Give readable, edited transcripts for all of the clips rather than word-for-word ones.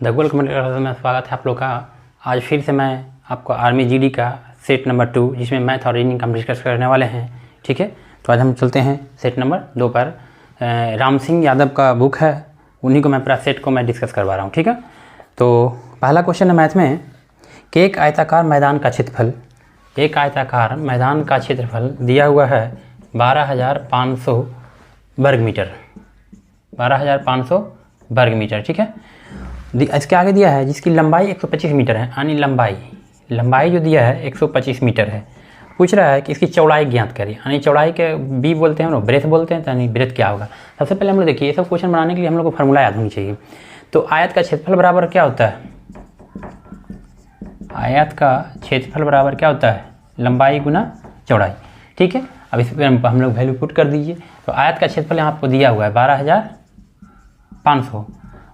The goal comment में स्वागत है आप लोग का। आज फिर से मैं आपको आर्मी जीडी का सेट नंबर 2 जिसमें मैथ और रीजनिंग का हम डिस्कस करने वाले हैं। ठीक है, तो आज हम चलते हैं सेट नंबर 2 पर। राम सिंह यादव का बुक है, उन्हीं को मैं पूरा सेट को मैं डिस्कस करवा रहा हूँ। ठीक है, तो पहला क्वेश्चन है मैथ में कि एक आयताकार मैदान का क्षेत्रफल दिया हुआ है 12,500 वर्ग मीटर। 12,500 वर्ग मीटर। ठीक है, इसके आगे दिया है जिसकी लंबाई 125 मीटर है, यानी लंबाई जो दिया है 125 मीटर है। पूछ रहा है कि इसकी चौड़ाई ज्ञात करिए, यानी चौड़ाई के बी बोलते हैं हम लोग, ब्रेथ बोलते हैं, यानी ब्रेथ क्या होगा। सबसे पहले हम लोग देखिए, ये सब क्वेश्चन बनाने के लिए हम लोग को फार्मूला याद होनी चाहिए। तो आयत का क्षेत्रफल बराबर क्या होता है? आयत का क्षेत्रफल बराबर क्या होता है? लंबाई गुना चौड़ाई। ठीक है, अब इस पर हम लोग वैल्यू पुट कर दीजिए। तो आयत का क्षेत्रफल यहाँ आपको दिया हुआ है 12,500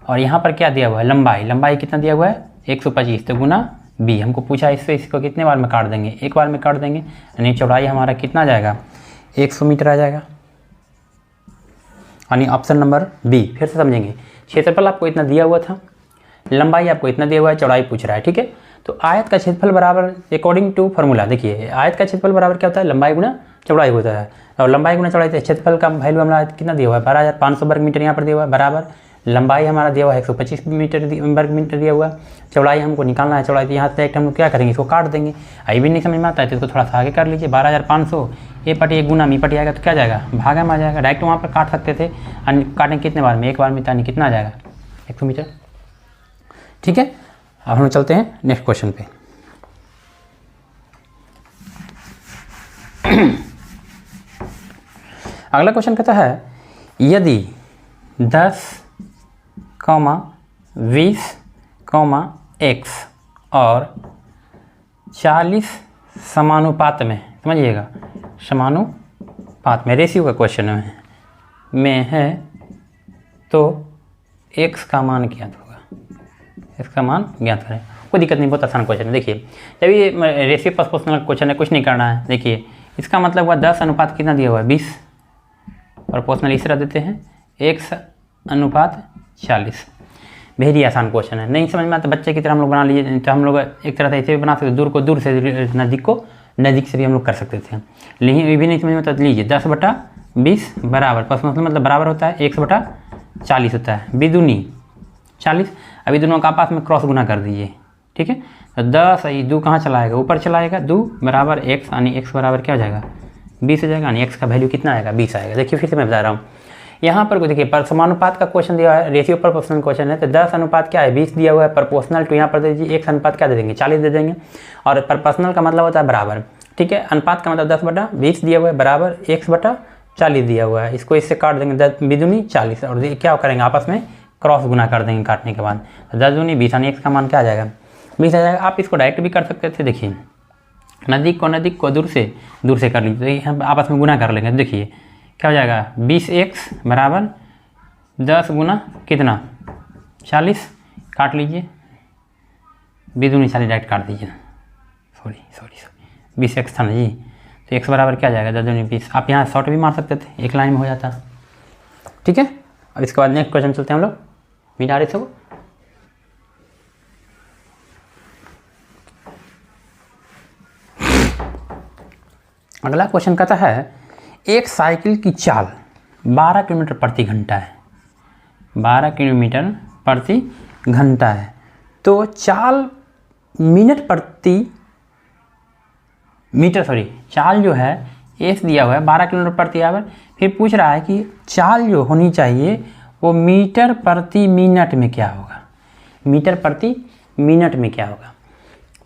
और यहाँ पर क्या दिया हुआ है? लंबाई कितना दिया हुआ है? 125। तो गुना बी हमको पूछा, इससे इसको कितने बार में काट देंगे? एक बार में काट देंगे, यानी चौड़ाई हमारा कितना आ जाएगा? 100 मीटर आ जाएगा, यानी ऑप्शन नंबर बी। फिर से समझेंगे, क्षेत्रफल आपको इतना दिया हुआ था, लंबाई आपको इतना दिया हुआ है, चौड़ाई पूछ रहा है। ठीक है, तो आयत का क्षेत्रफल बराबर अकॉर्डिंग टू फार्मूला देखिए, आयत का क्षेत्रफल बराबर क्या होता है? लंबाई गुना चौड़ाई होता है। और लंबाई गुना चौड़ाई, क्षेत्रफल का वैल्यू हमारा कितना दिया हुआ है? 12,500 वर्ग मीटर यहाँ पर दिया हुआ है, बराबर लंबाई हमारा दिया हुआ है 125 वर्ग मीटर दिया हुआ है। चौड़ाई हमको निकालना है, चौड़ाई तो यहाँ से हम लोग क्या करेंगे? इसको काट देंगे। आई भी नहीं समझ में आता है तो इसको थोड़ा सा आगे कर लीजिए। 12,500 ए पटी एक गुना मी पटी आएगा तो क्या जाएगा? भागा में आ जाएगा। डायरेक्ट वहाँ पर काट सकते थे, काटेंगे कितने बार में? एक बार में, यानी कितना आ जाएगा? 100 मीटर। ठीक है, अब हम चलते हैं नेक्स्ट क्वेश्चन पे। अगला क्वेश्चन कहता है यदि 10, 20, x और 40 समानुपात में, समझिएगा समानुपात में, रेशियो का क्वेश्चन है तो x का मान ज्ञात होगा। x का मान ज्ञात करें, कोई दिक्कत नहीं, बहुत आसान क्वेश्चन है। देखिए, जब ये रेशियो प्रोपोर्शनल क्वेश्चन है, कुछ नहीं करना है। देखिए, इसका मतलब हुआ 10 अनुपात कितना दिया हुआ है? 20। प्रोपोर्शनल इस तरह देते हैं, x अनुपात 40। वेरी आसान क्वेश्चन है, नहीं समझ में आता बच्चे की तरह हम लोग बना लीजिए। तो हम लोग एक तरह से ऐसे भी बना सकते, दूर को दूर से, नज़दीक को नज़दीक से भी हम लोग कर सकते थे। लेकिन ये भी नहीं समझ में आता, लीजिए 10/20 बराबर, प्रोपोर्शनल मतलब बराबर होता है 1/40 होता है, 2 दूनी 40। अभी दोनों का आपस में क्रॉस गुना कर दीजिए। ठीक है, तो 10 ये 2 कहाँ चलाएगा? ऊपर चलाएगा। 2 बराबर x, यानी x बराबर क्या हो जाएगा? 20 हो जाएगा, यानी x का वैल्यू कितना आएगा? 20 आएगा। देखिए फिर से मैं बता रहा हूँ, यहाँ पर देखिए समानुपात का क्वेश्चन दिया है, रेशियो प्रोपोर्शनल क्वेश्चन है। तो 10 अनुपात क्या है? 20 दिया हुआ है। प्रोपोर्शनल टू यहाँ पर दे दीजिए, x अनुपात क्या दे देंगे? 40 दे देंगे। और प्रोपोर्शनल का मतलब होता है बराबर। ठीक है, अनुपात का मतलब 10/20 दिया हुआ है, बराबर 1/40 दिया हुआ है। इसको इससे काट देंगे, 10 दूनी 40, और क्या करेंगे? आपस में क्रॉस गुना कर देंगे काटने के बाद। 10 दूनी 20, यानी x का मान क्या आ जाएगा? 20 आ जाएगा। आप इसको डायरेक्ट भी कर सकते थे। देखिए, नज़दीक को दूर से कर लीजिए, हम आपस में गुना कर लेंगे। देखिए क्या हो जाएगा? 20x बराबर 10 गुना कितना? 40। काट लीजिए, 20 दूनी 40 डायरेक्ट काट दीजिए। सॉरी 20x था ना जी, तो x बराबर क्या आ जाएगा? 10 दूनी 20। आप यहाँ शॉर्ट भी मार सकते थे, एक लाइन में हो जाता। ठीक है, अब इसके बाद नेक्स्ट क्वेश्चन चलते हैं हम लोग। मिटा रहे थे वो, अगला क्वेश्चन कहता है एक साइकिल की चाल 12 किलोमीटर प्रति घंटा है। 12 किलोमीटर प्रति घंटा है, तो चाल चाल जो है एस दिया हुआ है 12 किलोमीटर प्रति आवर। फिर पूछ रहा है कि चाल जो होनी चाहिए वो मीटर प्रति मिनट में क्या होगा? मीटर प्रति मिनट में क्या होगा?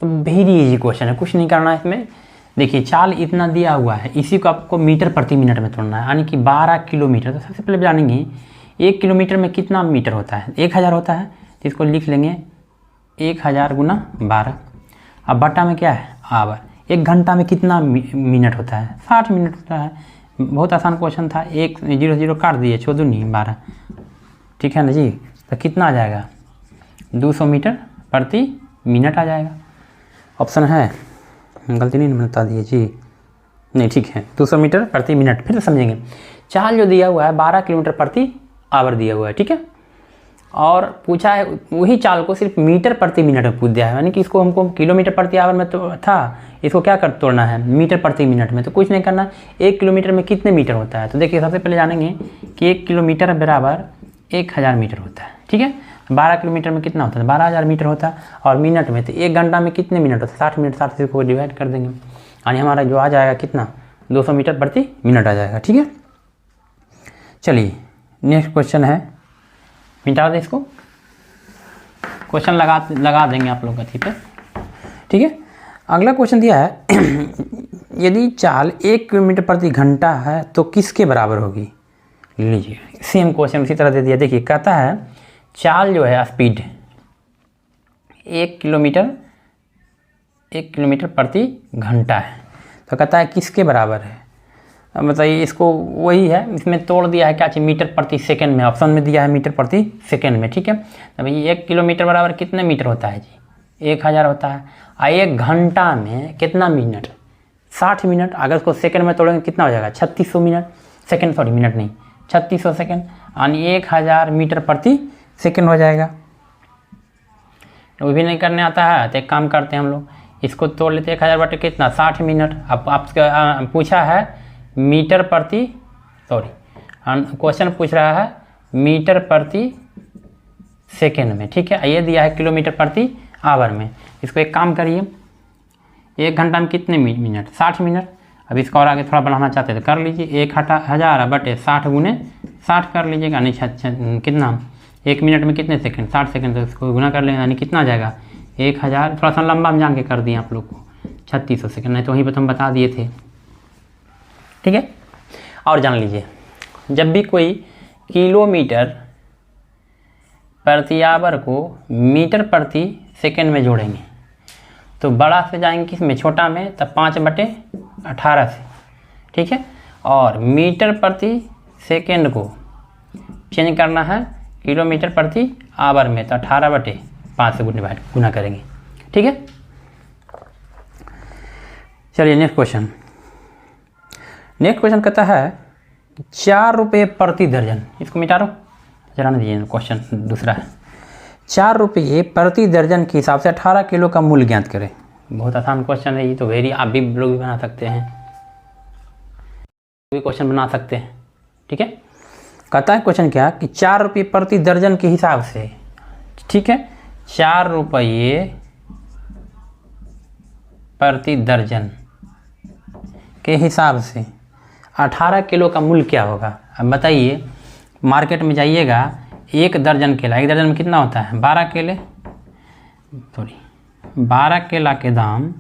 तो वेरी इजी क्वेश्चन है, कुछ नहीं करना है इसमें। देखिए, चाल इतना दिया हुआ है, इसी को आपको मीटर प्रति मिनट में तोड़ना है, यानी कि 12 किलोमीटर। तो सबसे पहले जानेंगे 1 किलोमीटर में कितना मीटर होता है? 1000 होता है, तो इसको लिख लेंगे 1000 गुना 12। अब बटा में क्या है? आवर। 1 घंटा में कितना मिनट होता है? 60 मिनट होता है। बहुत आसान क्वेश्चन था, 1 0 0 काट दिए, 14 नहीं 12। ठीक है ना जी, तो कितना आ जाएगा? 200 मीटर प्रति मिनट आ जाएगा। ऑप्शन है, गलती नहीं बता दिए जी, नहीं ठीक है, 200 मीटर प्रति मिनट। फिर समझेंगे, चाल जो दिया हुआ है 12 किलोमीटर प्रति आवर दिया हुआ है। ठीक है, और पूछा है वही चाल को सिर्फ मीटर प्रति मिनट में पूछ दिया है, यानी कि इसको हमको किलोमीटर प्रति आवर में तो था, इसको क्या कर तोड़ना है मीटर प्रति मिनट में। तो कुछ नहीं करना, 1 किलोमीटर में कितने मीटर होता है। तो देखिए सबसे पहले जानेंगे कि 1 किलोमीटर बराबर 1000 मीटर होता है। ठीक है, 12 किलोमीटर में कितना होता है, 12000 मीटर होता है। और मिनट में तो 1 घंटा में कितने मिनट होता है, 60 मिनट। 60 से को डिवाइड कर देंगे यानी हमारा जो आ जाएगा कितना, 200 मीटर प्रति मिनट आ जाएगा। ठीक है, चलिए नेक्स्ट क्वेश्चन है, मिटा दें इसको, क्वेश्चन लगा देंगे आप लोग गति पे। ठीक है, अगला क्वेश्चन दिया है यदि चाल 1 किलोमीटर प्रति घंटा है तो किसके बराबर होगी। लीजिए सेम क्वेश्चन उसी तरह दे दिया। देखिए कहता है चाल जो है स्पीड 1 किलोमीटर प्रति घंटा है, तो कहता है किसके बराबर है। अब बताइए, इसको वही है, इसमें तोड़ दिया है क्या चीज़, मीटर प्रति सेकंड में, ऑप्शन में दिया है मीटर प्रति सेकंड में। ठीक है, तो भाई 1 किलोमीटर बराबर कितने मीटर होता है जी, 1000 होता है। और 1 घंटा में कितना मिनट, 60 मिनट। अगर उसको सेकंड में तोड़ेंगे कितना हो जाएगा, 3600 मिनट, सेकंड सॉरी मिनट नहीं, 3600 सेकंड, यानी 1000 मीटर प्रति सेकंड हो जाएगा। वो भी नहीं करने आता है तो एक काम करते हैं हम लोग, इसको तोड़ लेते हैं 1000 बटे कितना, 60 मिनट। अब आपसे पूछा है मीटर प्रति, सॉरी क्वेश्चन पूछ रहा है मीटर प्रति सेकेंड में। ठीक है, ये दिया है किलोमीटर प्रति आवर में। इसको एक काम करिए, 1 घंटा में कितने मिनट, 60 मिनट। अब इसको और आगे थोड़ा बढ़ाना चाहते हैं तो कर लीजिए, 1000 बटे 60 गुने 60 कर लीजिएगा, यानी कितना, 1 मिनट में कितने सेकंड, 60 सेकंड। तो इसको गुना कर लेंगे यानी कितना आ जाएगा 1000, थोड़ा सा लंबा हम जान के कर दिए आप लोग को, 3600 सेकंड, नहीं तो वहीं पर तो हम बता दिए थे। ठीक है, और जान लीजिए जब भी कोई किलोमीटर प्रति आवर को मीटर प्रति सेकंड में जोड़ेंगे तो बड़ा से जाएंगे किसमें, छोटा में, तब 5/18 से। ठीक है, और मीटर प्रति सेकंड को चेंज करना है किलोमीटर प्रति आवर में, तो 18/5 से गुना करेंगे। ठीक है, चलिए नेक्स्ट क्वेश्चन। नेक्स्ट क्वेश्चन कहता है 4 रुपये प्रति दर्जन, इसको मिटा लो, जरा ना दीजिए। क्वेश्चन दूसरा है 4 रुपये प्रति दर्जन के हिसाब से 18 किलो का मूल्य ज्ञात करें। बहुत आसान क्वेश्चन है ये तो, वेरी आप भी लोग भी बना सकते हैं, भी क्वेश्चन बना सकते हैं। ठीक है, कहता है क्वेश्चन क्या कि 4 रुपये प्रति दर्जन के हिसाब से, ठीक है, 4 रुपये प्रति दर्जन के हिसाब से 18 किलो का मूल्य क्या होगा। अब बताइए, मार्केट में जाइएगा, 1 दर्जन केला, 1 दर्जन में कितना होता है, 12 केले, सॉरी 12 केला के दाम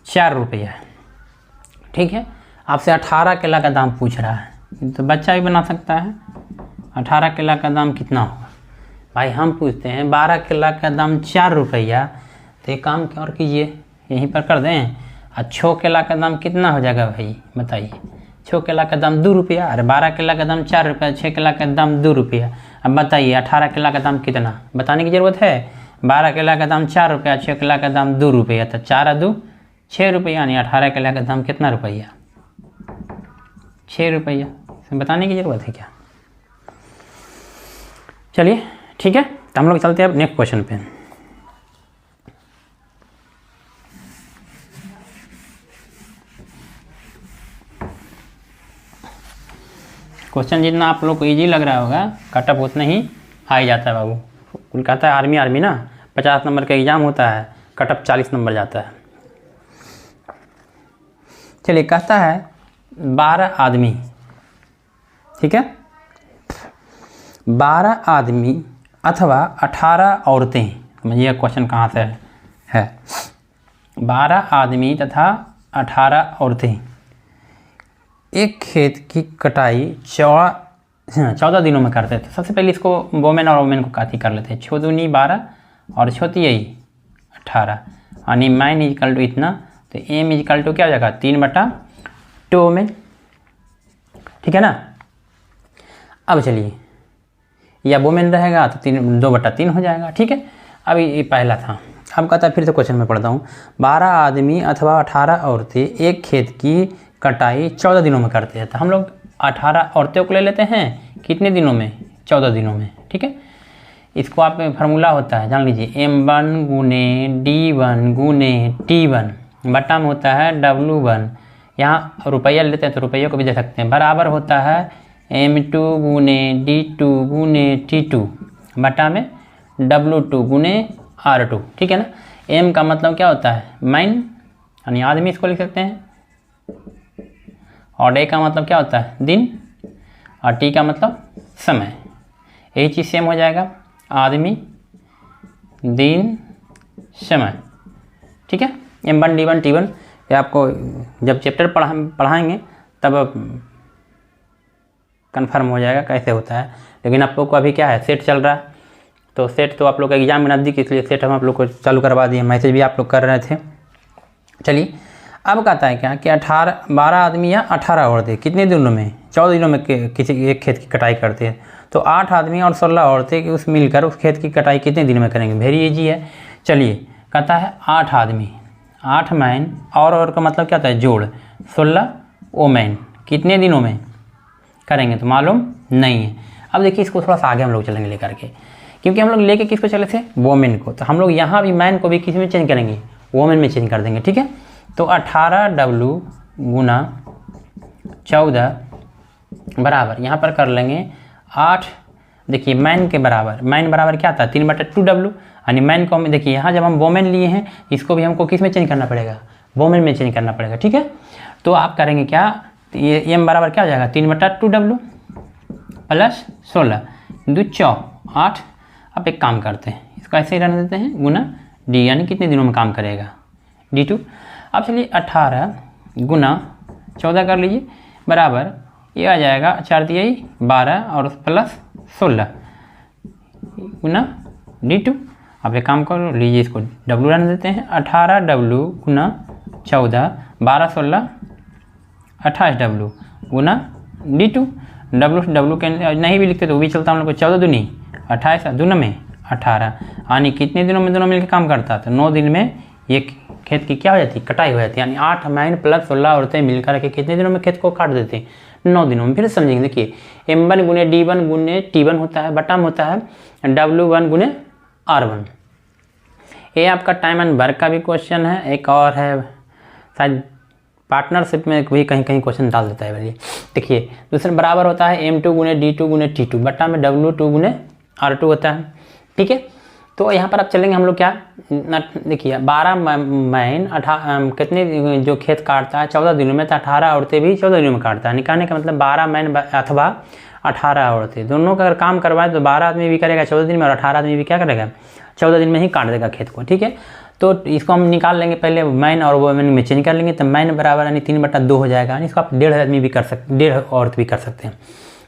4 रुपया है। ठीक है, आपसे 18 केला का दाम पूछ रहा है, तो बच्चा भी बना सकता है। 18 केला का दाम कितना होगा भाई, हम पूछते हैं 12 केला का दाम 4 रुपया, तो एक काम और कीजिए, यहीं पर कर दें। 6 केला का दाम कितना हो जाएगा भाई, बताइए, 6 केला का दाम 2 रुपया, अरे 12 केला का दाम 4 रुपया, 6 केला का दाम 2 रुपया। अब बताइए 18 केला का दाम कितना, बताने की ज़रूरत है। 12 केला का दाम 4 रुपया, 6 केला का दाम 2 रुपया, तो 4 2 6 रुपया, यानी 18 केला का दाम कितना रुपया, 6 रुपया। इसमें बताने की ज़रूरत है क्या। चलिए ठीक है, तो हम लोग चलते हैं अब नेक्स्ट क्वेश्चन पे। क्वेश्चन जितना आप लोग को इजी लग रहा होगा, कटअप उतना ही आ ही जाता है बाबू। कुल कहता है आर्मी ना 50 नंबर का एग्ज़ाम होता है, कटअप 40 नंबर जाता है। चलिए कहता है 12 आदमी, ठीक है, 12 आदमी अथवा 18 औरतें, समझिए क्वेश्चन कहाँ से है। 12 आदमी तथा 18 औरतें एक खेत की कटाई 14 दिनों में करते थे। सबसे पहले इसको वोमेन और वोमेन को काटी कर लेते हैं। 6 दूनी 12 और 6 यही 18, यानी मैन इजकल टू इतना, तो एम इजकल टू क्या हो जाएगा 3/2 में, ठीक है ना। अब चलिए, या वोमेन रहेगा तो 2/3 हो जाएगा, ठीक है। अब ये पहला था। अब कहता है, फिर से क्वेश्चन में पढ़ता हूँ, 12 आदमी अथवा 18 औरतें एक खेत की कटाई 14 दिनों में करते हैं। तो हम लोग 18 औरतों को ले लेते हैं, कितने दिनों में, 14 दिनों में, ठीक है। ठीक है। इसको आप फार्मूला होता है जान लीजिए, m1 गुने d1 गुने t1 बटा में होता है w1, यहाँ रुपया लेते हैं तो रुपये को भी दे सकते हैं, बराबर होता है m2 गुने d2 गुने t2 बटा में w2 गुने r2, ठीक है ना। m का मतलब क्या होता है, मैन यानी आदमी, इसको लिख सकते हैं, और डे का मतलब क्या होता है, दिन, और टी का मतलब समय। यही चीज़ सेम हो जाएगा, आदमी, दिन, समय, ठीक है। m1 d1 t1 ये आपको जब चैप्टर पढ़ाएंगे तब कन्फर्म हो जाएगा कैसे होता है। लेकिन आप लोग को अभी क्या है, सेट चल रहा है, तो सेट तो आप लोग का एग्जाम में नज़दीक, इसलिए सेट हम आप लोग को चालू करवा दिए, मैसेज भी आप लोग कर रहे थे। चलिए अब कहता है क्या कि 12 आदमी या 18 औरतें कितने दिनों में, 14 दिनों में किसी एक खेत की कटाई करते हैं। तो 8 आदमी और 16 औरतें उस मिलकर उस खेत की कटाई कितने दिन में करेंगे, वेरी इजी है। चलिए कहता है 8 आदमी, 8 मैन, और का मतलब क्या होता है जोड़, 16 वोमेन कितने दिनों में करेंगे, तो मालूम नहीं है। अब देखिए इसको थोड़ा सा आगे हम लोग चलेंगे लेकर के, क्योंकि हम लोग लेके किसको चले थे, वोमेन को, तो हम लोग यहाँ भी मैन को भी किस में चेंज करेंगे, वोमेन में चेंज कर देंगे, ठीक है। तो 18W गुना 14 बराबर, यहाँ पर कर लेंगे 8, देखिए मैन के बराबर, मैन बराबर क्या आता है 3/2W, यानी मैन को हम देखिए यहाँ जब हम वोमेन लिए हैं इसको भी हमको किस में चेंज करना पड़ेगा, वोमेन में चेंज करना पड़ेगा, ठीक है। तो आप करेंगे क्या, ये m बराबर क्या हो जाएगा 3/2W प्लस 16 2 4 8। अब एक काम करते हैं, इसको ऐसे ही रहने देते हैं, गुना d, यानी कितने दिनों में काम करेगा d2। अब चलिए 18 गुना 14 कर लीजिए बराबर, ये आ जाएगा 4 दिया 12 और प्लस 16 गुना d2। अब एक काम कर लीजिए, इसको w रहने देते हैं, 18W गुना 14 12 16 28W गुना d2। w के नहीं भी लिखते तो वो भी चलता, हम लोग को 14 दूनी 28 दूना में 18, यानी कितने दिनों में दोनों मिलकर काम करता, तो 9 दिन में ये खेत की क्या हो जाती, कटाई हो जाती है। यानी 8 मैन प्लस 16 औरतें मिलकर के कितने दिनों में खेत को काट देते हैं, 9 दिनों में। फिर समझेंगे, देखिए m1 गुने d1 गुने t1 होता है, बटा में होता है w1 गुने r1। ये आपका टाइम एंड वर्क का भी क्वेश्चन है, एक और है शायद पार्टनरशिप में भी कहीं कहीं क्वेश्चन डाल देता है। बोलिए देखिए दूसरे बराबर होता है m2 गुने d2 गुने t2 बटा में w2 गुने r2 होता है, ठीक है। तो यहाँ पर अब चलेंगे हम लोग क्या, देखिए 12 मैन कितने जो खेत काटता है 14 दिनों में, तो 18 औरतें भी 14 दिनों में काटता है। निकालने का मतलब 12 मैन अथवा 18 औरतें दोनों का अगर काम करवाए तो 12 आदमी भी करेगा 14 दिन में, और 18 आदमी भी क्या करेगा 14 दिन में ही काट देगा खेत को, ठीक है। तो इसको हम निकाल लेंगे, पहले मैन और वोमेन में चेंज कर लेंगे, तो मैन बराबर यानी 3/2 हो जाएगा, यानी इसको आप 1.5 आदमी भी कर सकते, 1.5 औरत भी कर सकते हैं।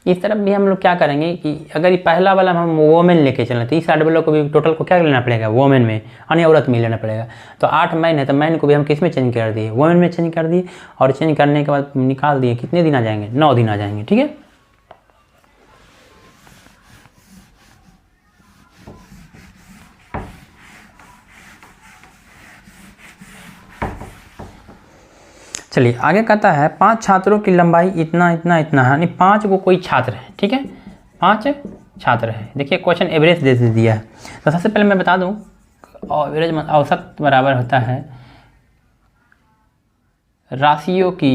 इस तरफ भी हम लोग क्या करेंगे कि अगर ये पहला वाला हम वोमेन लेके चलें तो इस साइड वालों को भी टोटल को क्या लेना पड़ेगा, वोमेन में यानी औरत में लेना पड़ेगा। तो 8 मैन है तो मैन को भी हम किस में चेंज कर दिए, वोमेन में चेंज कर दिए, और चेंज करने के बाद निकाल दिए, कितने दिन आ जाएंगे 9 दिन आ जाएंगे, ठीक है। चलिए आगे कहता है 5 छात्रों की लंबाई इतना इतना इतना है, यानी 5 को कोई छात्र है, ठीक है, 5 छात्र है। देखिए क्वेश्चन एवरेज दे दिया है, तो सबसे पहले मैं बता दूं एवरेज औसत बराबर होता है राशियों की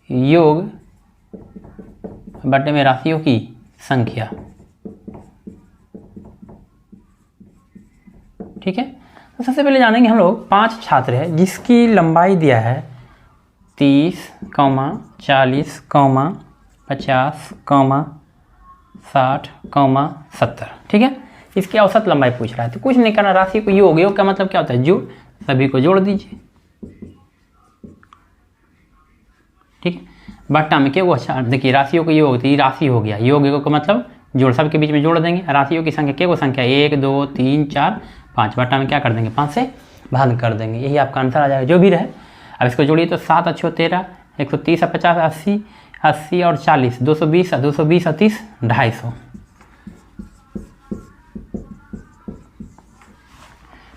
योग बटे में राशियों की संख्या, ठीक है। तो सबसे पहले जानेंगे हम लोग 5 छात्र है जिसकी लंबाई दिया है 30, 40, 50, 60, 70, ठीक है। इसकी औसत लंबाई पूछ रहा है, तो कुछ नहीं करना, राशि को योग का मतलब क्या होता है जोड़, सभी को जोड़ दीजिए, ठीक है। बट्टा में क्या वो, अच्छा देखिए राशियों को योग, तो राशि हो गया, योग का मतलब जोड़, सबके बीच में जोड़ देंगे। राशियों की संख्या क्या वो संख्या 1 2 3 4 5, बटा में क्या कर देंगे 5 से भाग कर देंगे, यही आपका आंसर आ जाएगा जो भी रहे। अब इसको जोड़िए तो 7 अच्छो 13, 130 50 80, 80 और 40 220, 220 और 30 250।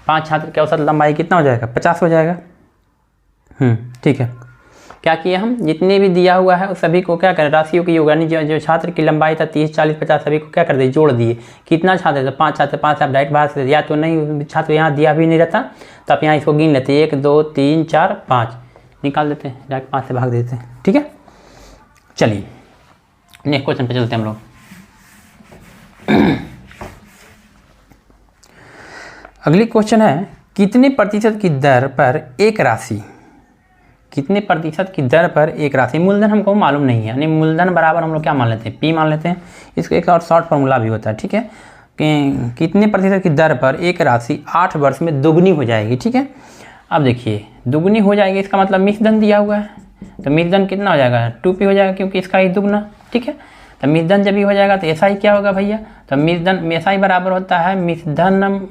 5 छात्र की औसत लंबाई कितना हो जाएगा 50 हो जाएगा, ठीक है। क्या किए हम, जितने भी दिया हुआ है उस सभी को क्या करें, राशियों की योग, यानी जो छात्र की लंबाई था 30, 40, 50 सभी को क्या कर दिए, जोड़ दिए। कितना छात्र था, 5 छात्र, 5 आप डायरेक्ट बाहर से या तो नहीं छात्र यहाँ दिया भी नहीं रहता तो आप यहाँ इसको गिन लेते, 1 2 3 4 5 निकाल देते हैं, डायरेक्ट 5 से भाग देते हैं। ठीक है, चलिए नेक्स्ट क्वेश्चन पे चलते हैं हम लोग। अगली क्वेश्चन है, कितने प्रतिशत की दर पर एक राशि, कितने प्रतिशत की दर पर एक राशि, मूलधन हमको मालूम नहीं है, यानी मूलधन बराबर हम लोग क्या मान लेते हैं, पी मान लेते हैं। इसको एक और शॉर्ट फार्मूला भी होता है। ठीक है, कि कितने प्रतिशत की दर पर एक राशि 8 वर्ष में दोगुनी हो जाएगी। ठीक है, अब देखिए दोगुनी हो जाएगी, इसका मतलब मिश्रधन दिया हुआ है, तो मिश्रधन कितना हो जाएगा, 2p हो जाएगा, क्योंकि इसका ही दुगना। ठीक है, तो मिश्रधन जब भी हो जाएगा तो ऐसा ही क्या होगा भैया, तो मिश्रधन ऐसा ही बराबर होता है मिश्रधन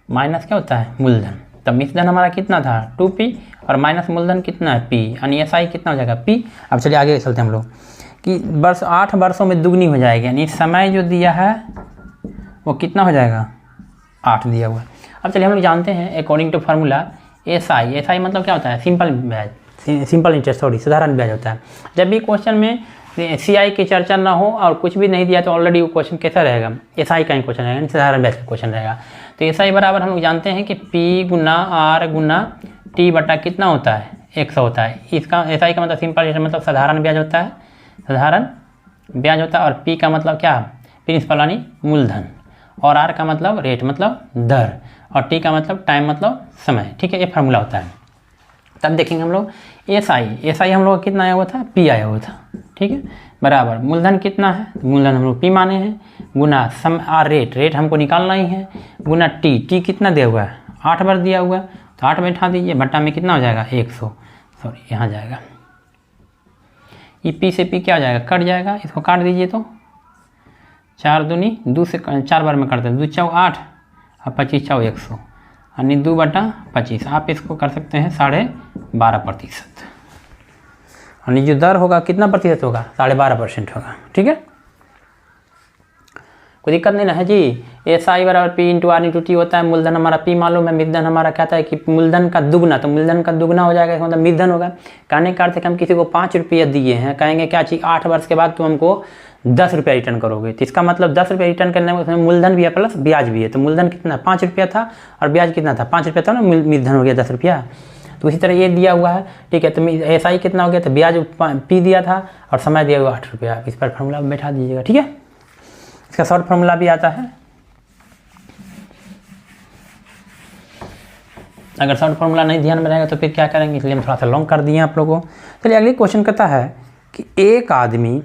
माइनस क्या होता है, मूलधन। तो मिश्रधन हमारा कितना था 2p और माइनस मूलधन कितना है p, यानी ऐसा ही कितना हो जाएगा p। अब चलिए आगे चलते हैं हम लोग कि 8 वर्षों में दुगनी हो जाएगी, यानी समय जो दिया है वो कितना हो जाएगा, 8 दिया हुआ है। अब चलिए हम लोग जानते हैं according to formula S I मतलब क्या होता है, सिंपल ब्याज, सिंपल इंटरेस्ट, सॉरी साधारण ब्याज होता है। जब भी क्वेश्चन में CI की चर्चा ना हो और कुछ भी नहीं दिया तो ऑलरेडी वो क्वेश्चन कैसा रहेगा, SI का ही क्वेश्चन रहेगा, साधारण ब्याज का क्वेश्चन रहेगा। तो SI बराबर हम लोग जानते हैं कि P गुना R गुना T बटा कितना होता है, 100 होता है। इसका SI का मतलब सिंपल मतलब साधारण ब्याज होता है, साधारण ब्याज होता है। और P का मतलब क्या, प्रिंसिपल यानी मूलधन, और R का मतलब रेट मतलब दर, और T का मतलब टाइम मतलब समय। ठीक है, ये फार्मूला होता है। तब देखेंगे हम लोग SI हम लोग कितना आया हुआ था, P आया हुआ था। ठीक है, बराबर मूलधन कितना है, मूलधन हम लोग P माने हैं, गुना और रेट हमको निकालना ही है, गुना T कितना दिया हुआ है, 8 बार दिया हुआ है, तो 8 बैठा दीजिए, भट्टा में कितना हो जाएगा 100, सॉरी यहाँ जाएगा, ये P से P क्या हो जाएगा, कट जाएगा, इसको काट दीजिए तो 4 दूनी 2 से 4 बार में काटते हैं, 2 चौ 8 और 25 चौ 100, यानी 2/25। आप इसको कर सकते हैं 12.5%, यानी जो दर होगा कितना प्रतिशत होगा, 12.5% होगा। ठीक है, कोई दिक्कत नहीं ना है जी। SI बराबर P into R into T होता है, मूलधन हमारा P मालूम है, मिश्रधन हमारा कहता है कि मूलधन का दुगना, तो मूलधन का दुगना हो जाएगा, मतलब मिश्रधन होगा। कहने का अर्थ है कि हम किसी को 5 रुपये दिए हैं, कहेंगे क्या चीज़ 8 वर्ष के बाद तुम हमको 10 रुपया रिटर्न करोगे, तो इसका मतलब 10 रुपये रिटर्न करने में उसमें मूलधन भी है प्लस ब्याज भी है। तो मूलधन कितना 5 रुपया था और ब्याज कितना था 5 रुपया था ना, मिश्रधन हो गया 10 रुपया। तो इसी तरह ये दिया हुआ है। ठीक है, तो SI कितना हो गया, तो ब्याज P दिया था और समय दिया हुआ 8 रुपया। इस पर फार्मूला बैठा दीजिएगा। ठीक है, इसका शॉर्ट फार्मूला भी आता है, अगर शॉर्ट फार्मूला नहीं ध्यान में रहेगा तो फिर क्या करेंगे, इसलिए हम थोड़ा सा लॉन्ग कर दिए आप लोगों को। चलिए अगली क्वेश्चन कहता है कि एक आदमी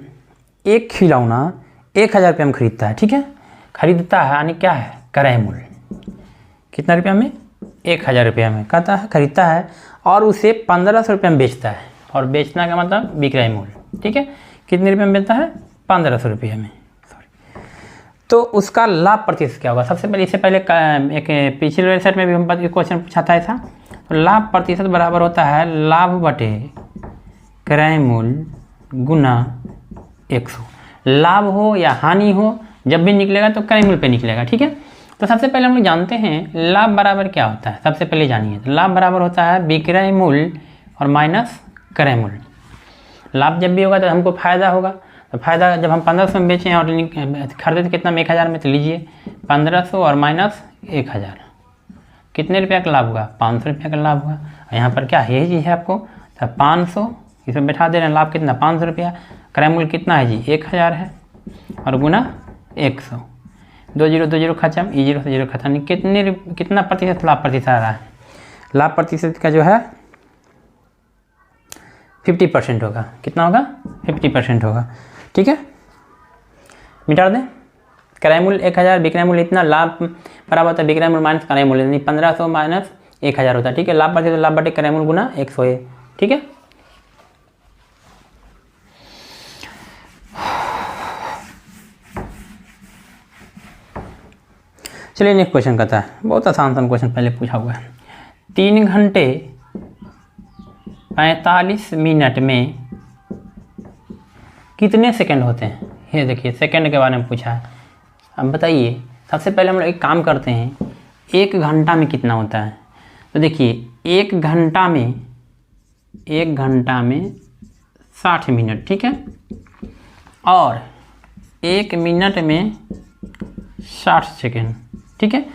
एक खिलौना 1000 रुपये में खरीदता है। ठीक है, खरीदता है यानी क्या है, क्रय मूल्य कितना रुपया में, 1000 रुपये में कहता है खरीदता है, और उसे 1500 रुपये में बेचता है, और बेचना का मतलब विक्रय मूल्य। ठीक है, कितने रुपये में बेचता है, 1500 रुपये में, सॉरी। तो उसका लाभ प्रतिशत क्या होगा, सबसे पहले इससे पहले एक पिछले वेबसाइट में भी हम क्वेश्चन पूछा था ऐसा। तो लाभ प्रतिशत बराबर होता है लाभ बटे क्रय मूल्य गुना 100। लाभ हो या हानि हो, जब भी निकलेगा तो क्रय मूल्य पे निकलेगा। ठीक है, तो सबसे पहले हम लोग जानते हैं लाभ बराबर क्या होता है, सबसे पहले जानिए। तो लाभ बराबर होता है विक्रय मूल्य और माइनस क्रय मूल्य। लाभ जब भी होगा तो हमको फायदा होगा, तो फायदा जब हम 1500 में बेचें और खरीदे तो कितना में 1000 में, तो लीजिए 1500 और माइनस 1000, कितने रुपया का लाभ हुआ, 500 रुपया का लाभ हुआ। यहाँ पर क्या है, यही चीज़ है आपको, तो 500 इसमें बैठा दे रहे हैं, लाभ कितना 500 रुपया, क्रय मूल्य कितना है जी 1000 है, और गुना 100, 2 0 खत्म, ये 0 से 0 खत्म, कितना प्रतिशत लाभ प्रतिशत आ रहा है, लाभ प्रतिशत का जो है 50% होगा। कितना होगा, 50% होगा। ठीक है, मिटा दें, क्रय मूल्य 1000, विक्रय मूल्य इतना, लाभ बराबर होता है विक्रय मूल्य माइनस क्रय मूल्य, यानी 1500 माइनस 1000 होता है। ठीक है, लाभ प्रतिशत लाभ बटे क्रय मूल्य गुना 100 है। ठीक है, चलिए नेक्स्ट क्वेश्चन कहता है, बहुत आसान सा क्वेश्चन पहले पूछा हुआ है, 3 घंटे 45 मिनट में कितने सेकंड होते हैं। ये देखिए सेकंड के बारे में पूछा है। अब बताइए, सबसे पहले हम लोग एक काम करते हैं, 1 घंटा में कितना होता है। तो देखिए 1 घंटा में 1 घंटा में 60 मिनट, ठीक है, और 1 मिनट में 60 सेकेंड, ठीक है।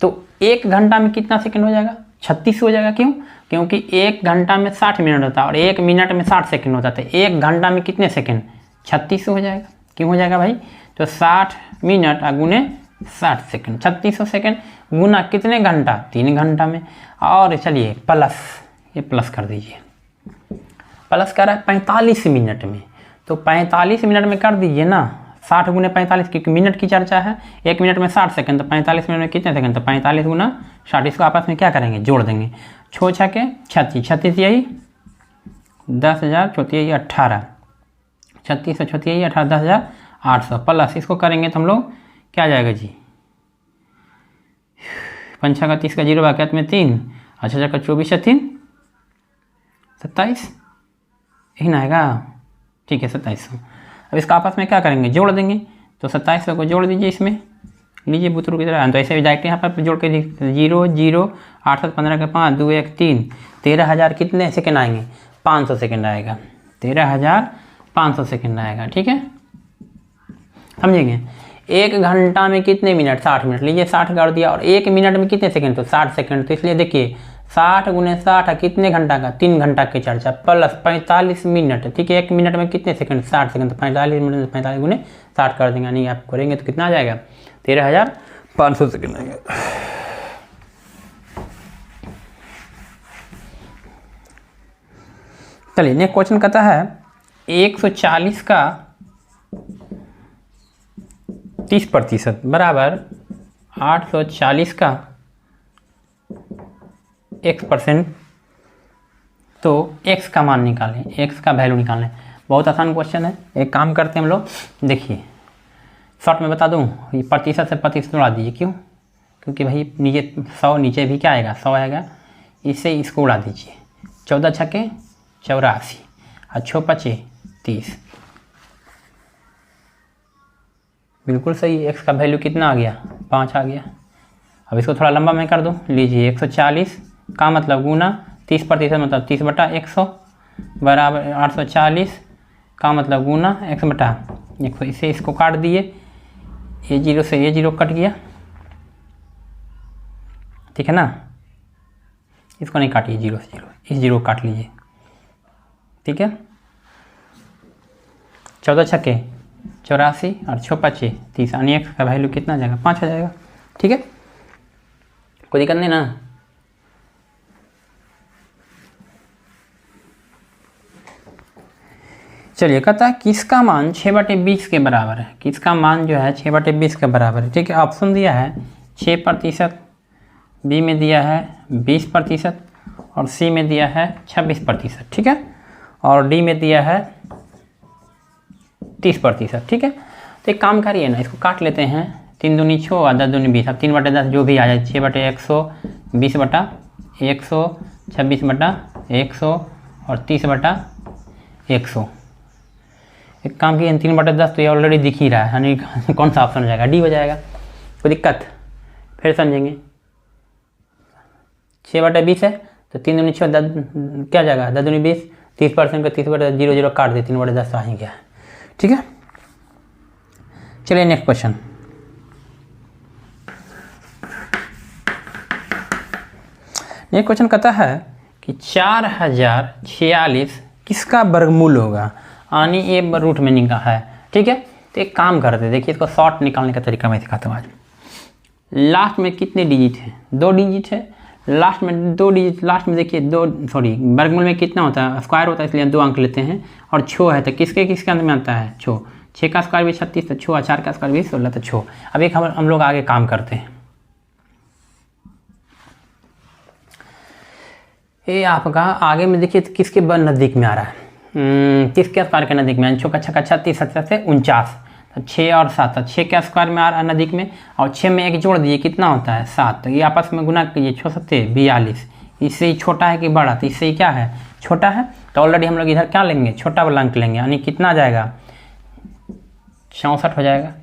तो 1 घंटा में कितना सेकेंड हो जाएगा? 36 हो जाएगा। क्यों? क्योंकि 1 घंटा में 60 मिनट होता है और 1 मिनट में 60 सेकेंड होता है। 1 घंटा में कितने सेकेंड? 36 हो जाएगा। क्यों हो जाएगा भाई? तो 60 मिनट गुने 60 सेकेंड, 3600 सेकेंड गुना कितने घंटा? 3 घंटा में। और चलिए प्लस, ये प्लस कर दीजिए, प्लस कर रहा है 45 मिनट में, तो 45 मिनट में कर दीजिए ना, 60 गुने 45, क्योंकि मिनट की चर्चा है। 1 मिनट में 60 सेकंड, तो 45 मिनट में कितने सेकंड? तो 45 गुना 60, इसको आपस में क्या करेंगे? जोड़ देंगे। 6 छके 36, 36 यही 10,000, चौथी यही 18, 36 से चौथी यही 18, 10,800 प्लस इसको करेंगे तो हम लोग क्या आ जाएगा जी? 5 का 30 का 0 बाकी में 3, अच्छा का 24 से 3 27, यही ना आएगा, ठीक है 2700। अब इसका आपस में क्या करेंगे? जोड़ देंगे। तो 2700 को जोड़ दीजिए इसमें, लीजिए बुतरू की तरह, तो ऐसे भी डायरेक्ट यहाँ पर जोड़ के 0 0 8 7 15 के 5 2 1 3, 13,000 कितने सेकेंड आएंगे? 500 सेकेंड आएगा, 13,500 सेकेंड आएगा, ठीक है, समझेंगे। 1 घंटा में कितने मिनट? 60 मिनट, लीजिए 60 कर दिया, और 1 मिनट में कितने सेकेंड? तो 60 सेकेंड। तो इसलिए देखिए 60 गुने 60 कितने घंटा का? 3 घंटा की चर्चा, प्लस 45 मिनट, ठीक है। 1 मिनट में कितने सेकंड? 60 सेकंड, तो 45 मिनट में 45 गुने 60 कर देंगे, यानी आप करेंगे तो कितना आ जाएगा? 13,500 सेकंड आएगा। चलिए नेक्स्ट क्वेश्चन कहता है 140 का 30% बराबर 840 का x%, तो x का मान निकालें, x का वैल्यू निकालें। बहुत आसान क्वेश्चन है। एक काम करते हैं हम लोग, देखिए शॉर्ट में बता दूं, ये प्रतिशत से प्रतिशत उड़ा दीजिए। क्यों? क्योंकि भाई नीचे 100, नीचे भी क्या आएगा? 100 आएगा, इससे इसको उड़ा दीजिए। 14 छके 84 और 6 पचे 30, बिल्कुल सही। x का वैल्यू कितना आ गया? 5 आ गया। अब इसको थोड़ा लंबा मैं कर दूं, लीजिए 140 का मतलब गुना 30% मतलब 30/100 बराबर 840 का मतलब गुना 100/100, इसे इसको काट दिए, ये 0 से ये 0 कट गया, ठीक है ना। इसको नहीं काटिए 0 से 0, इस 0 काट लीजिए, ठीक है। 14 छके 84 और 6 पचे 30, यानी x का वैल्यू कितना आ जाएगा? 5 आ जाएगा, ठीक है। कोई दिक्कत नहीं ना। चलिए कहता है किसका मान 6/20 के बराबर है? किसका मान जो है 6/20 के बराबर है, ठीक है। ऑप्शन दिया है 6%, बी में दिया है 20% और सी में दिया है 26%, ठीक है, और डी में दिया है 30%, ठीक है। तो एक काम करिए ना, इसको काट लेते हैं, 3 दूनी 6 और 10 दूनी 20, अब 3/10 जो भी आ जाए, 6/100, 20/100, 26/100 और 30/100। एक काम किए 3/10, तो ये ऑलरेडी दिख ही रहा है, यानी कौन सा ऑप्शन हो जाएगा? डी हो जाएगा। कोई दिक्कत? फिर समझेंगे। 6/20 है तो 3 दूनी 6, 10 क्या जाएगा? 10 दूनी 20, 30% का 30/00 काट दे, 3/10 तो आ ही गया, ठीक है। चलिए नेक्स्ट क्वेश्चन। नेक्स्ट क्वेश्चन कहता है कि 4046 किसका वर्गमूल होगा? यानी ये रूट में निकाला है, ठीक है। तो एक काम करते, देखिए इसको शॉर्ट निकालने का तरीका मैं सिखाता हूँ आज। लास्ट में कितने डिजिट है? 2 डिजिट है। लास्ट में 2 डिजिट, लास्ट में देखिए वर्गमूल में कितना होता है? स्क्वायर होता है, इसलिए 2 अंक लेते हैं। और 6 है तो किसके किसके अंत में आता है? 6 का स्क्वायर भी 36 तो 6, 4 का स्क्वायर भी 16 तो 6। अब एक हम लोग आगे काम करते हैं। ये आपका आगे में देखिए किसके नज़दीक में आ रहा है? किसके स्क्वायर के नज़दीक में? 6 का 6 का 36, 37 से 49, तो 6 और 7, 6 के स्क्वायर में आ रहा है नज़दीक में, और 6 में 1 जोड़ दिए, कितना होता है? 7। तो ये आपस में गुना कीजिए, 6 7 42। इससे ही छोटा है कि बड़ा? तो इससे ही क्या है? छोटा है। तो ऑलरेडी हम लोग इधर क्या लेंगे? छोटा वाला अंक लेंगे, यानी कितना आ जाएगा? 64 हो जाएगा।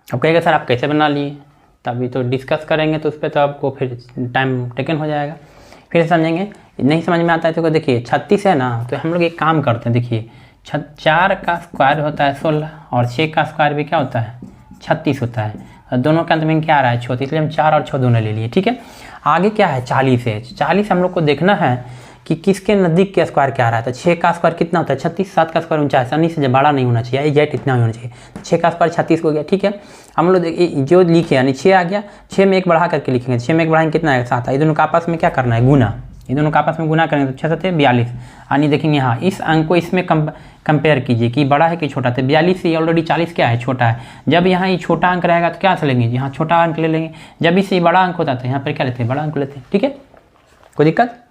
अब कहेगा सर आप कैसे बना लिए? तभी तो डिस्कस करेंगे, तो उस पर तो आपको फिर टाइम टेकन हो जाएगा। फिर समझेंगे। नहीं समझ में आता है तो देखिए 36 है ना, तो हम लोग एक काम करते हैं, देखिए 4 का स्क्वायर होता है 16 और 6 का स्क्वायर भी क्या होता है 36 होता है, और दोनों के अंत में क्या आ रहा है 34, इसलिए हम 4 और 6 दोनों ले लिए। ठीक है, आगे क्या है 40 है। 40 हम लोग को देखना है कि किसके नज़दीक के स्क्वायर क्या आ रहा है। तो 6 का स्क्वायर कितना होता है 36, 7 का स्क्वायर 49, 19 से बड़ा नहीं होना चाहिए, एग्जैक्ट इतना ही होना चाहिए। 6 का स्क्वायर 36 हो गया। ठीक है, हम लोग जो लिखे यानी 6 आ गया, 6 में 1 बढ़ा करके लिखेंगे, 6 में 1 बढ़ाएंगे कितना आएगा 7। ये दोनों का आपस में क्या करना है गुना, ये दोनों का आपस में गुना करेंगे तो 6 7 42। यानी देखेंगे हाँ इस अंक को इसमें कंपेयर कीजिए कि बड़ा है कि छोटा। तो 42 से ऑलरेडी 40 क्या है छोटा है। जब यहाँ ये छोटा अंक रहेगा तो क्या चलेंगे, यहाँ छोटा अंक ले लेंगे। जब इससे बड़ा अंक होता है तो यहाँ पर क्या लेते हैं बड़ा अंक लेते हैं। ठीक है, कोई दिक्कत।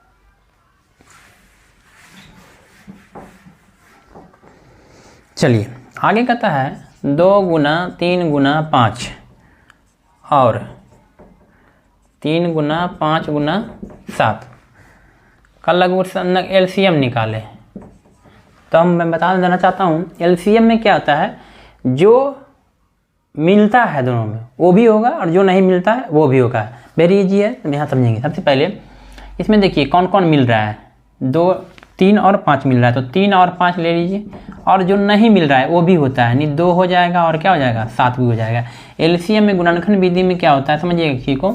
चलिए आगे कहता है 2 गुना 3 गुना 5 और 3 गुना 5 गुना 7 का लघु एलसीएम निकाले। तो मैं बता देना चाहता हूँ एलसीएम में क्या होता है, जो मिलता है दोनों में वो भी होगा और जो नहीं मिलता है वो भी होगा। वेरी इजी है, तो यहाँ समझेंगे। सबसे पहले इसमें देखिए कौन कौन मिल रहा है, 2 3 और 5 मिल रहा है, तो 3 और 5 ले लीजिए। और जो नहीं मिल रहा है वो भी होता है, यानी 2 हो जाएगा और क्या हो जाएगा 7 भी हो जाएगा। एलसीएम में गुणनखंड विधि में क्या होता है समझिएगा किसी को,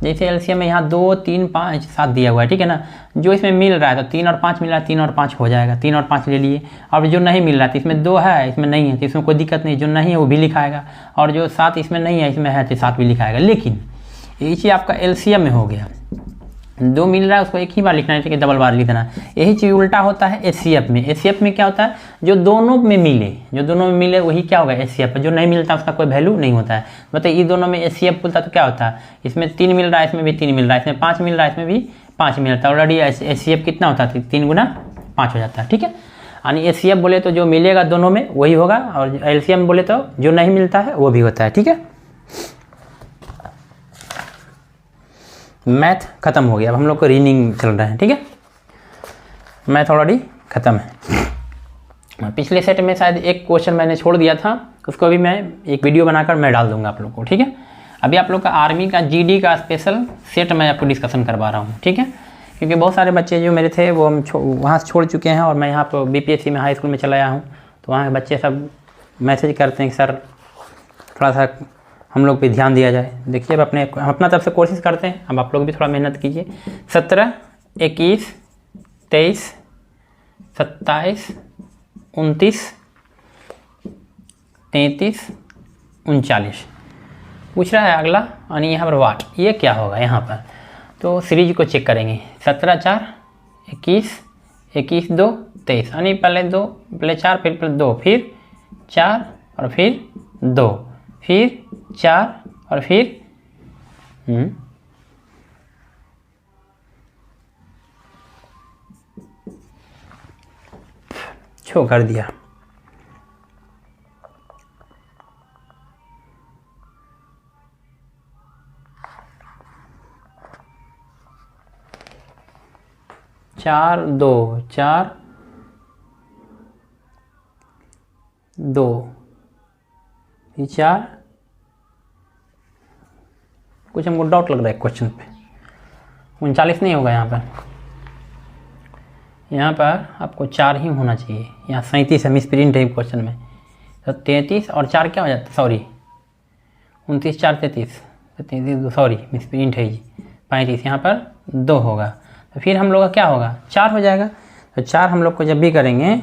जैसे एलसीएम में यहाँ 2 3 5 7 दिया हुआ है, ठीक है ना। जो इसमें मिल रहा है तो 3 और 5 मिल रहा है, 3 और 5 हो जाएगा, 3 और 5 ले लिए। और जो नहीं मिल रहा है तो इसमें 2 है इसमें नहीं है तो इसमें कोई दिक्कत नहीं, जो नहीं है वो भी लिखाएगा। और जो 7 इसमें नहीं है इसमें है तो 7 भी लिखाएगा। लेकिन ये चीज़ आपका एलसीएम में हो गया, 2 मिल रहा है उसको एक ही बार लिखना है, ठीक है, डबल बार लिखना है। यही चीज़ उल्टा होता है एचसीएफ में। एचसीएफ में क्या होता है, जो दोनों में मिले वही क्या होगा एचसीएफ। जो नहीं मिलता उसका कोई वैल्यू नहीं होता है। मतलब ये दोनों में एचसीएफ बोलता है तो क्या होता है, इसमें 3 मिल रहा है इसमें भी 3 मिल रहा है, इसमें 5 मिल रहा है इसमें भी 5 मिल रहा है। ऑलरेडी एचसीएफ कितना होता है 3 गुना 5 हो जाता है। ठीक है, यानी एचसीएफ बोले तो जो मिलेगा दोनों में वही होगा, और एलसीएम बोले तो जो नहीं मिलता है वो भी होता है। ठीक है, मैथ खत्म हो गया, अब हम लोग को रीजनिंग चल रहा है। ठीक है, मैथ ऑलरेडी खत्म है। पिछले सेट में शायद एक क्वेश्चन मैंने छोड़ दिया था, उसको भी मैं एक वीडियो बनाकर मैं डाल दूंगा आप लोग को। ठीक है, अभी आप लोग का आर्मी का जीडी का स्पेशल सेट मैं आपको डिस्कशन करवा रहा हूँ। ठीक है, क्योंकि बहुत सारे बच्चे जो मेरे थे वो हम वहाँ से छोड़ चुके हैं, और मैं यहाँ पर बीपीएससी में हाई स्कूल में चला आया हूँ, तो वहाँ के बच्चे सब मैसेज करते हैं कि सर थोड़ा सा हम लोग पे ध्यान दिया जाए। देखिए अब हम अपना तरफ से कोशिश करते हैं, अब आप लोग भी थोड़ा मेहनत कीजिए। 17 21 23 27 29 33 39 पूछ रहा है अगला, यानी यहाँ पर वाट, ये क्या होगा यहाँ पर। तो सीरीज को चेक करेंगे, 17 4 21 21 2 23, यानी पहले 4 फिर 2 फिर 4 और फिर 2 फिर 4 और फिर छो कर दिया। चार 2 4 2 4, कुछ हमको डाउट लग रहा है क्वेश्चन पे। 39 नहीं होगा यहाँ पर आपको 4 ही होना चाहिए, यहाँ 37 है, मिसप्रिंट है क्वेश्चन में। तो 33 और 4 क्या हो जाता है, सॉरी 29 4 33 33 सॉरी मिसप्रिंट है जी, 35 यहाँ पर 2 होगा। तो फिर हम लोग का क्या होगा 4 हो जाएगा। तो 4 हम लोग को जब भी करेंगे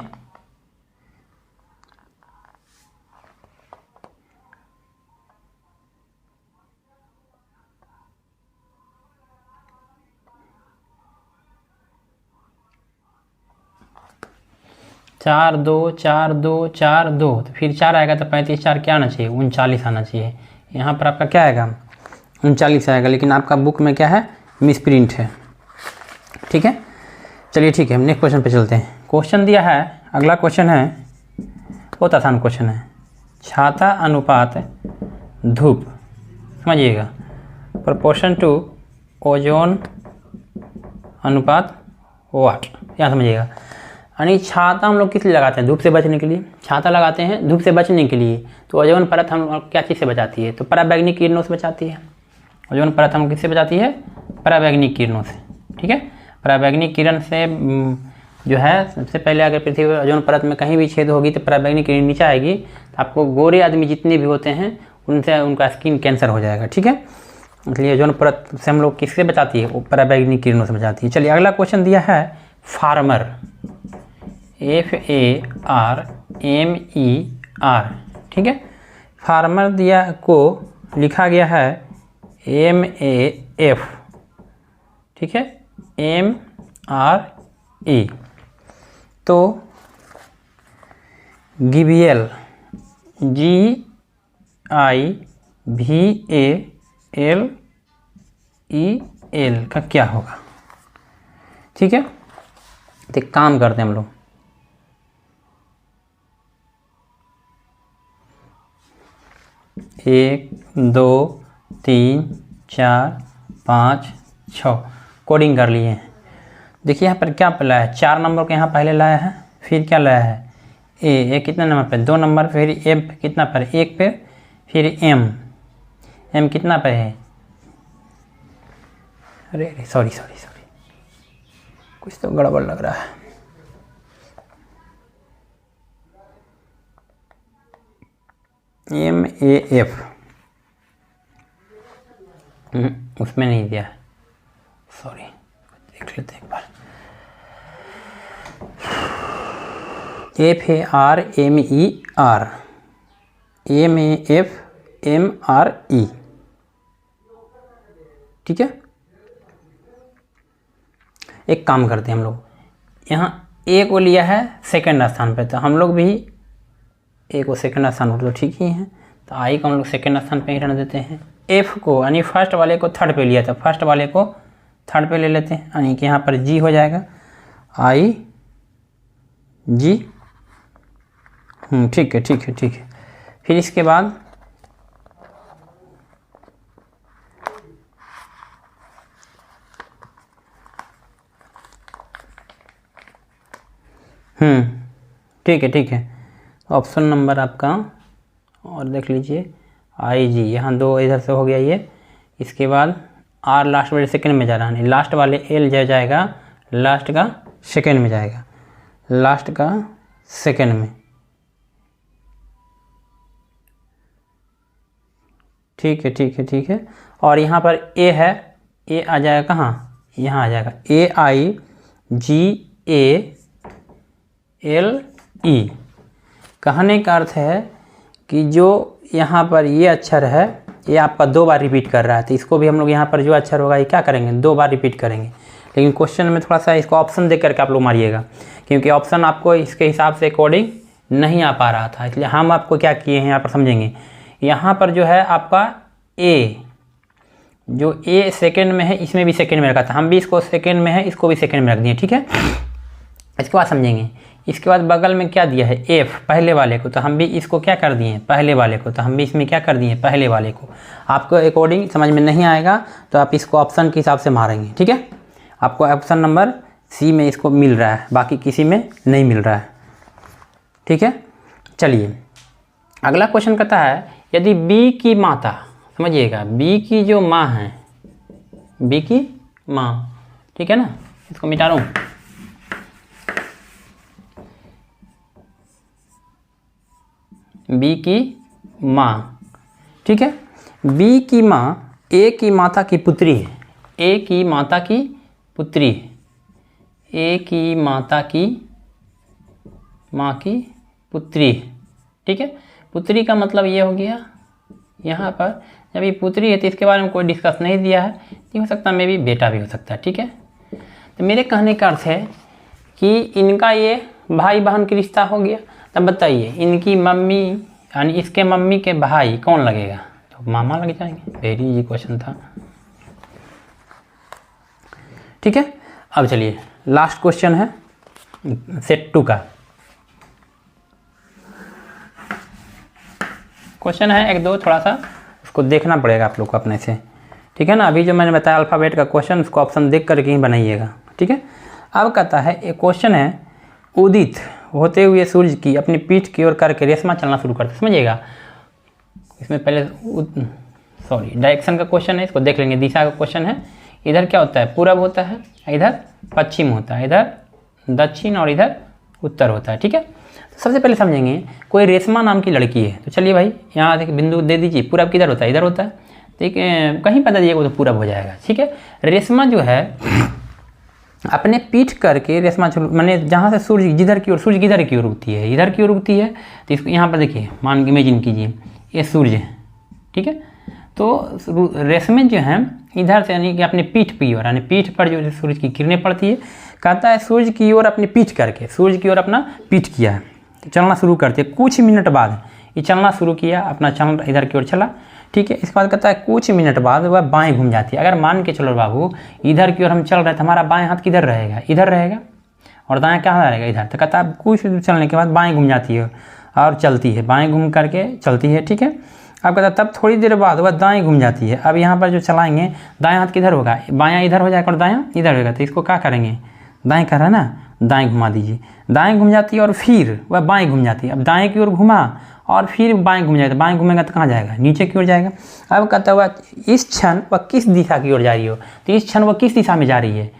चार 2 4 2 4 2, तो फिर 4 आएगा तो 35 4 क्या आना चाहिए 39 आना चाहिए। यहाँ पर आपका क्या आएगा 39 आएगा, लेकिन आपका बुक में क्या है मिसप्रिंट है। ठीक है, चलिए ठीक है, हम नेक्स्ट क्वेश्चन पे चलते हैं। क्वेश्चन दिया है, अगला क्वेश्चन है बहुत आसान क्वेश्चन है, छाता अनुपात धूप, समझिएगा, प्रोपोर्शन टू ओजोन अनुपात वाट, यहाँ समझिएगा। यानी छाता हम लोग किस लिए लगाते हैं, धूप से बचने के लिए छाता लगाते हैं, धूप से बचने के लिए। तो ओजोन परत हम क्या चीज़ से बचाती है, तो पराबैंगनी किरणों से बचाती है। ओजोन परत हम किससे बचाती है, पराबैंगनी किरणों से। ठीक है, पराबैंगनी किरण से जो है सबसे पहले अगर पृथ्वी पर ओजोन परत में कहीं भी छेद होगी तो पराबैंगनी किरण नीचे आएगी, तो आपको गोरे आदमी जितने भी होते हैं उनसे उनका स्किन कैंसर हो जाएगा। ठीक है, इसलिए ओजोन परत से हम लोग किससे बचाती है? वो पराबैंगनी किरणों से बचाती है। चलिए अगला क्वेश्चन दिया है फार्मर, FARMER। ठीक है, फार्मर दिया को लिखा गया है MAF। ठीक है, MRE। तो गिबियल GIVALEL का क्या होगा? ठीक है, तो एक काम करते हैं हम लोग, एक, दो, तीन, चार, पाँच, छः कोडिंग कर लिए हैं। देखिए यहाँ पर क्या लाया है, 4 नंबर को यहाँ पहले लाया है, फिर क्या लाया है ए कितना नंबर पे? 2 नंबर, फिर एम कितना पर? 1 पे, फिर एम कितना पर है? अरे सॉरी कुछ तो गड़बड़ लग रहा है। MAF उसमें नहीं दिया है, सॉरी, देख लेते एक बार। FARMER MAFMRE। ठीक है, एक काम करते हैं हम लोग, यहाँ ए को लिया है सेकंड स्थान पे, तो हम लोग भी ए को सेकंड स्थान पर तो ठीक ही है, तो आई को हम लोग सेकंड स्थान पे ही रहने देते हैं। एफ को यानी फर्स्ट वाले को थर्ड पे लिया था, फर्स्ट वाले को थर्ड पे ले लेते हैं, यानी कि यहाँ पर जी हो जाएगा IG। ठीक है। फिर इसके बाद ठीक है, ऑप्शन नंबर आपका और देख लीजिए IG, यहाँ 2 इधर से हो गया ये। इसके बाद R लास्ट वाले सेकंड में जा रहा है, लास्ट वाले L जाएगा लास्ट का सेकंड में जाएगा, लास्ट का सेकंड में। ठीक है। और यहाँ पर A है, A आ जाएगा कहाँ? यहाँ आ जाएगा AIGALE। कहने का अर्थ है कि जो यहाँ पर ये अक्षर है ये आपका 2 बार रिपीट कर रहा है, तो इसको भी हम लोग यहाँ पर जो अक्षर होगा ये क्या करेंगे? 2 बार रिपीट करेंगे। लेकिन क्वेश्चन में थोड़ा सा इसको ऑप्शन देख करके आप लोग मारिएगा, क्योंकि ऑप्शन आपको इसके हिसाब से अकॉर्डिंग नहीं आ पा रहा था, इसलिए हम आपको क्या किए हैं यहाँ पर समझेंगे। यहाँ पर जो है आपका ए, जो ए सेकंड में है इसमें भी सेकंड में रखा था, हम भी इसको सेकंड में है इसको भी सेकंड में रख दिए। ठीक है, इसके बाद समझेंगे। इसके बाद बगल में क्या दिया है? एफ, पहले वाले को, तो हम भी इसको क्या कर दिए? पहले वाले को, तो हम भी इसमें क्या कर दिए? पहले वाले को। आपको अकॉर्डिंग समझ में नहीं आएगा तो आप इसको ऑप्शन के हिसाब से मारेंगे। ठीक है, आपको ऑप्शन नंबर सी में इसको मिल रहा है, बाकी किसी में नहीं मिल रहा है। ठीक है, चलिए अगला क्वेश्चन कहता है यदि बी की माता, समझिएगा बी की जो माँ है, बी की माँ, ठीक है ना, इसको मिटा दूँ, बी की माँ। ठीक है, बी की माँ ए की माता की पुत्री है, ए की माता की पुत्री है, ए की माता की माँ की पुत्री है। ठीक है, पुत्री का मतलब ये हो गया, यहाँ पर जब ये पुत्री है तो इसके बारे में कोई डिस्कस नहीं दिया है, ये हो सकता है मे भी बेटा भी हो सकता है। ठीक है, तो मेरे कहने का अर्थ है कि इनका ये भाई बहन की रिश्ता हो गया। तब बताइए इनकी मम्मी यानी इसके मम्मी के भाई कौन लगेगा? तो मामा लग जाएंगे। वेरी इजी क्वेश्चन था। ठीक है, अब चलिए लास्ट क्वेश्चन है सेट 2 का क्वेश्चन है, 1-2 थोड़ा सा उसको देखना पड़ेगा आप लोग को अपने से। ठीक है ना, अभी जो मैंने बताया अल्फ़ाबेट का क्वेश्चन, उसको ऑप्शन देख करके ही बनाइएगा। ठीक है, अब कहता है एक क्वेश्चन है, उदित होते हुए सूर्य की अपनी पीठ की ओर करके रेशमा चलना शुरू करते। समझिएगा, इसमें पहले डायरेक्शन का क्वेश्चन है, इसको देख लेंगे। दिशा का क्वेश्चन है, इधर क्या होता है, पूरब होता है, इधर पश्चिम होता है, इधर दक्षिण और इधर उत्तर होता है। ठीक है, तो सबसे पहले समझेंगे, कोई रेशमा नाम की लड़की है, तो चलिए भाई यहाँ एक बिंदु दे दीजिए, पूरब किधर होता है, इधर होता है, ठीक है, कहीं पता दीजिएगा तो पूरब हो जाएगा। ठीक है, रेशमा जो है अपने पीठ करके रेशमा मैंने जहाँ से सूर्य जिधर की ओर, सूर्य किधर की ओर उगती है, इधर की ओर उगती है, तो इसको यहाँ पर देखिए, मान के इमेजिन कीजिए ये सूर्य है। ठीक है, तो रेशमे जो हैं इधर से यानी कि अपने पीठ की ओर, यानी पीठ पर जो सूर्य की किरणें पड़ती है, कहता है सूर्य की ओर अपनी पीठ करके, सूर्य की ओर अपना पीठ किया है, तो चलना शुरू करते हैं। कुछ मिनट बाद ये चलना शुरू किया, अपना चल इधर की ओर चला। ठीक है, इसके बाद कहता है कुछ मिनट बाद वह बाएं घूम जाती है। अगर मान के चलो बाबू इधर की ओर हम चल रहे हैं तो हमारा बाएं हाथ किधर रहेगा, इधर रहेगा, और दाएं कहाँ रहेगा, इधर। तो कहता है कुछ चलने के बाद बाएं घूम जाती है और चलती है, बाएं घूम करके चलती है। ठीक है, अब कहता है तब थोड़ी देर बाद वह दाएं घूम जाती है। अब यहाँ पर जो चलाएंगे दाएं हाथ किधर होगा, बायां इधर हो जाएगा और दायां इधर होगा, तो इसको क्या करेंगे, दाएं कर रहा है ना, दाएं घुमा दीजिए। दाएं घूम जाती है और फिर वह बाएं घूम जाती है। अब दाएं की ओर घुमा और फिर बाएं घूम जाएगा, बाएं घूमेगा तो कहाँ जाएगा, नीचे की ओर जाएगा। अब कहता हुआ इस क्षण वह किस दिशा की ओर जा रही हो, तो इस क्षण वह किस दिशा में जा रही है,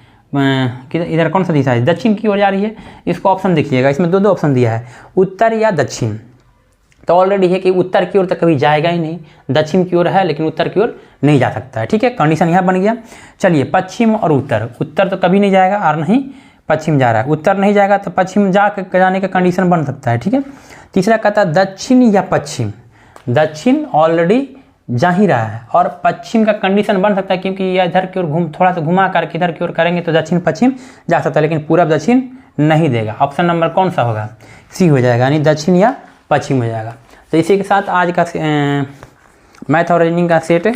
इधर कौन सा दिशा है, दक्षिण की ओर जा रही है। इसको ऑप्शन देखिएगा, इसमें दो ऑप्शन दिया है, उत्तर या दक्षिण। तो ऑलरेडी है कि उत्तर की ओर तक कभी जाएगा ही नहीं, दक्षिण की ओर है लेकिन उत्तर की ओर नहीं जा सकता है। ठीक है, कंडीशन यहाँ बन गया। चलिए पश्चिम और उत्तर, उत्तर तो कभी नहीं जाएगा और नहीं पश्चिम जा रहा है, उत्तर नहीं जाएगा तो पश्चिम जाने का कंडीशन बन सकता है। ठीक है, तीसरा कहता है दक्षिण या पश्चिम। दक्षिण ऑलरेडी जा ही रहा है और पश्चिम का कंडीशन बन सकता है, क्योंकि ये इधर की ओर थोड़ा सा घुमा करके इधर की ओर करेंगे तो दक्षिण पश्चिम जा सकता है, लेकिन पूरब दक्षिण नहीं देगा। ऑप्शन नंबर कौन सा होगा, सी हो जाएगा, यानी दक्षिण या पश्चिम हो जाएगा। तो इसी के साथ आज का मैथ और रीजनिंग का सेट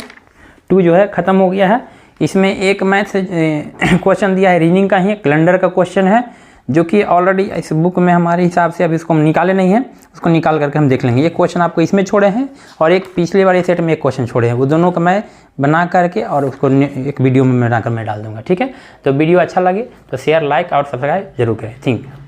2 जो है ख़त्म हो गया है। इसमें एक मैथ क्वेश्चन दिया है, रीजनिंग का ही कैलेंडर का क्वेश्चन है, जो कि ऑलरेडी इस बुक में हमारे हिसाब से अभी इसको हम निकाले नहीं हैं, उसको निकाल करके हम देख लेंगे। ये क्वेश्चन आपको इसमें छोड़े हैं और एक पिछले वाले सेट में एक क्वेश्चन छोड़े हैं, वो दोनों का मैं बना करके और उसको एक वीडियो में बनाकर मैं डाल दूंगा। ठीक है, तो वीडियो अच्छा लगे तो शेयर, लाइक और सब्सक्राइब जरूर करें। Thank you.